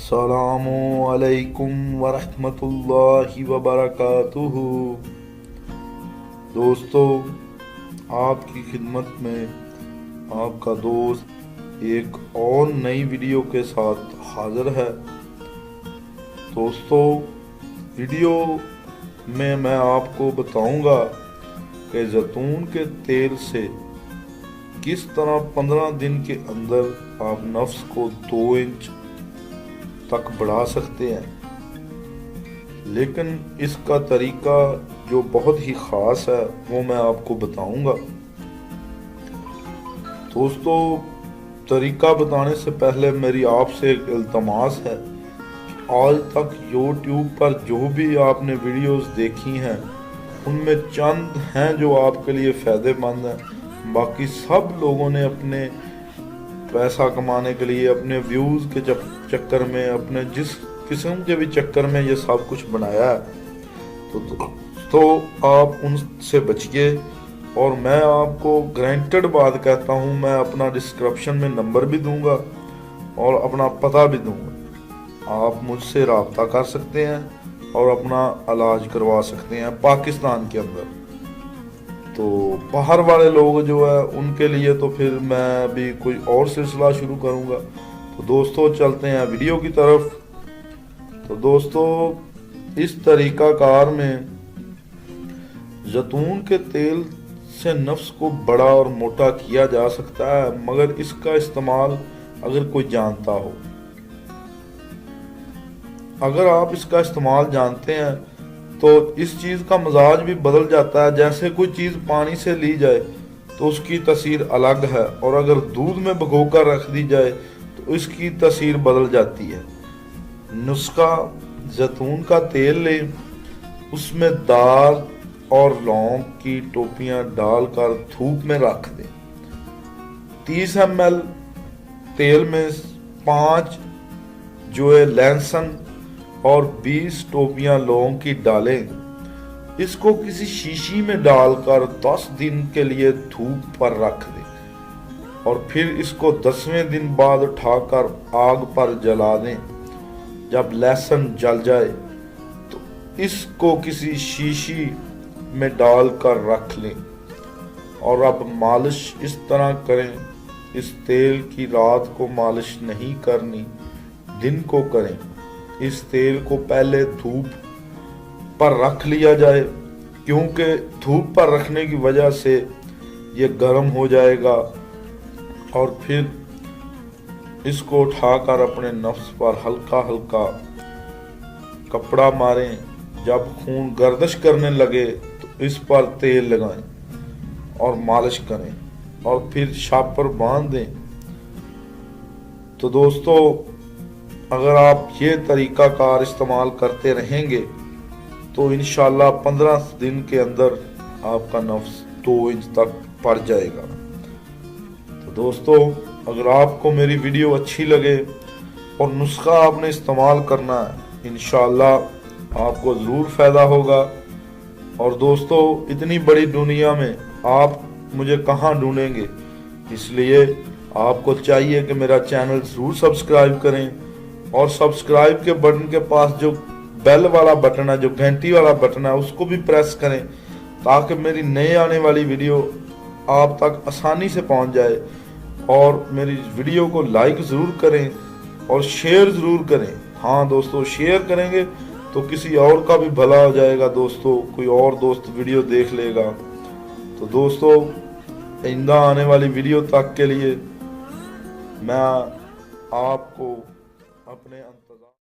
السلام علیکم ورحمۃ اللہ وبرکاتہ۔ دوستو، آپ کی خدمت میں آپ کا دوست ایک اور نئی ویڈیو کے ساتھ حاضر ہے۔ دوستو، ویڈیو میں آپ کو بتاؤں گا کہ زیتون کے تیل سے کس طرح 15 دن کے اندر آپ نفس کو 2 انچ تک بڑھا سکتے ہیں، لیکن اس کا طریقہ جو بہت ہی خاص ہے وہ میں آپ کو بتاؤں گا۔ دوستو، طریقہ بتانے سے پہلے میری آپ سے ایک التماس ہے کہ آج تک یوٹیوب پر جو بھی آپ نے ویڈیوز دیکھی ہیں ان میں چند ہیں جو آپ کے لیے فائدہ مند ہیں، باقی سب لوگوں نے اپنے پیسہ کمانے کے لیے، اپنے ویوز کے چکر میں، اپنے جس قسم کے بھی چکر میں یہ سب کچھ بنایا ہے۔ تو آپ ان سے بچیے، اور میں آپ کو گرانٹڈ بات کہتا ہوں، میں اپنا ڈسکرپشن میں نمبر بھی دوں گا اور اپنا پتہ بھی دوں گا۔ آپ مجھ سے رابطہ کر سکتے ہیں اور اپنا علاج کروا سکتے ہیں پاکستان کے اندر۔ تو باہر والے لوگ جو ہے ان کے لیے تو پھر میں بھی کوئی اور سلسلہ شروع کروں گا۔ تو دوستو، چلتے ہیں ویڈیو کی طرف۔ تو دوستو، اس طریقہ کار میں زیتون کے تیل سے نفس کو بڑا اور موٹا کیا جا سکتا ہے، مگر اس کا استعمال اگر کوئی جانتا ہو، اگر آپ اس کا استعمال جانتے ہیں تو اس چیز کا مزاج بھی بدل جاتا ہے۔ جیسے کوئی چیز پانی سے لی جائے تو اس کی تاثیر الگ ہے، اور اگر دودھ میں بھگو کر رکھ دی جائے تو اس کی تاثیر بدل جاتی ہے۔ نسخہ: زیتون کا تیل لیں، اس میں دال اور لونگ کی ٹوپیاں ڈال کر دھوپ میں رکھ دیں۔ 30 ml تیل میں 5 لہسن اور 20 ٹوپیاں لونگ کی ڈالیں۔ اس کو کسی شیشی میں ڈال کر 10 دن کے لیے دھوپ پر رکھ دیں، اور پھر اس کو 10ویں دن بعد اٹھا کر آگ پر جلا دیں۔ جب لہسن جل جائے تو اس کو کسی شیشی میں ڈال کر رکھ لیں، اور اب مالش اس طرح کریں۔ اس تیل کی رات کو مالش نہیں کرنی، دن کو کریں۔ اس تیل کو پہلے دھوپ پر رکھ لیا جائے، کیونکہ دھوپ پر رکھنے کی وجہ سے یہ گرم ہو جائے گا، اور پھر اس کو اٹھا کر اپنے نفس پر ہلکا ہلکا کپڑا ماریں۔ جب خون گردش کرنے لگے تو اس پر تیل لگائیں اور مالش کریں، اور پھر شاپر باندھ دیں۔ تو دوستو، اگر آپ یہ طریقہ کار استعمال کرتے رہیں گے تو انشاءاللہ 15 دن کے اندر آپ کا نفس 2 انچ تک بڑھ جائے گا۔ تو دوستو، اگر آپ کو میری ویڈیو اچھی لگے اور نسخہ آپ نے استعمال کرنا ہے، انشاءاللہ آپ کو ضرور فائدہ ہوگا۔ اور دوستو، اتنی بڑی دنیا میں آپ مجھے کہاں ڈھونڈیں گے، اس لیے آپ کو چاہیے کہ میرا چینل ضرور سبسکرائب کریں، اور سبسکرائب کے بٹن کے پاس جو بیل والا بٹن ہے، جو گھنٹی والا بٹن ہے، اس کو بھی پریس کریں، تاکہ میری نئے آنے والی ویڈیو آپ تک آسانی سے پہنچ جائے۔ اور میری ویڈیو کو لائک ضرور کریں اور شیئر ضرور کریں۔ ہاں دوستو، شیئر کریں گے تو کسی اور کا بھی بھلا ہو جائے گا، دوستو کوئی اور دوست ویڈیو دیکھ لے گا۔ تو دوستو، آئندہ آنے والی ویڈیو تک کے لیے میں آپ کو اپنے